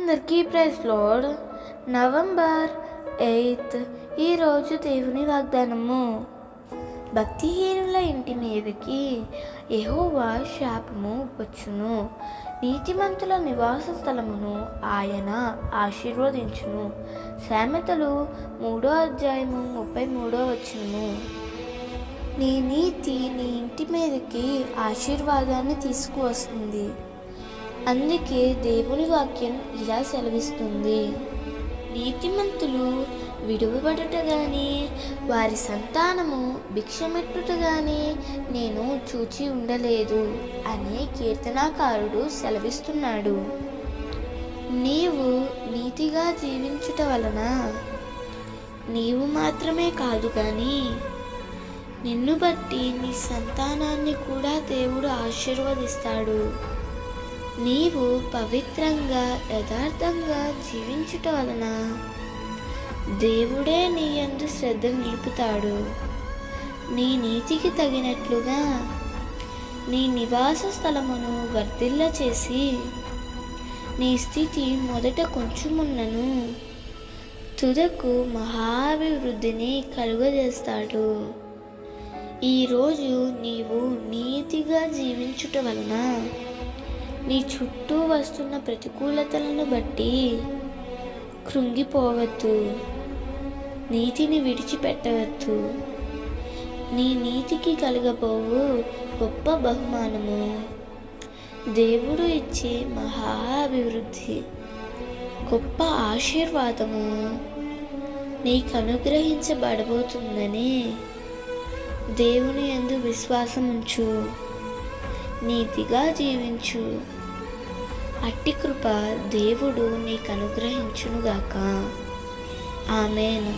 అందరికీ praise lord. November 8 ఈరోజు దేవుని వాగ్దానము. భక్తిహీనుల ఇంటి మీదకి యెహోవా శాపము వచ్చును, నీతిమంతుల నివాస స్థలమును ఆయన ఆశీర్వదించును. సామెతలు 3:33. నీ నీతి నీ ఇంటి మీదకి ఆశీర్వాదాన్ని తీసుకువస్తుంది. అందుకే దేవుని వాక్యం ఇలా సెలవిస్తుంది, నీతిమంతులు విడువబడుట గాని వారి సంతానము భిక్షమెట్టుట గాని నేను చూచి ఉండలేదు అని కీర్తనాకారుడు సెలవిస్తున్నాడు. నీవు నీతిగా జీవించుట వలన నీవు మాత్రమే కాదు కానీ నిన్ను బట్టి నీ సంతానాన్ని కూడా దేవుడు ఆశీర్వదిస్తాడు. నీవు పవిత్రంగా యథార్థంగా జీవించుట వలన దేవుడే నీ యందు శ్రద్ధ నిలుపుతాడు. నీ నీతికి తగినట్లుగా నీ నివాస స్థలమును వర్ధిల్ల చేసి నీ స్థితి మొదట కొంచెమున్నను తుదకు మహాభివృద్ధిని కలుగజేస్తాడు. ఈరోజు నీవు నీతిగా జీవించుట వలన నీ చుట్టూ వస్తున్న ప్రతికూలతలను బట్టి కృంగిపోవద్దు, నీతిని విడిచిపెట్టవద్దు. నీ నీతికి కలగబోవు గొప్ప బహుమానము దేవుడు ఇచ్చే మహా అభివృద్ధి, గొప్ప ఆశీర్వాదము నీకు అనుగ్రహించబడబోతుందని దేవుని యందు విశ్వాసం ఉంచు, నీతిగా జీవించు. అట్టి కృప దేవుడు నీకు అనుగ్రహించునుగాక. ఆమేన్.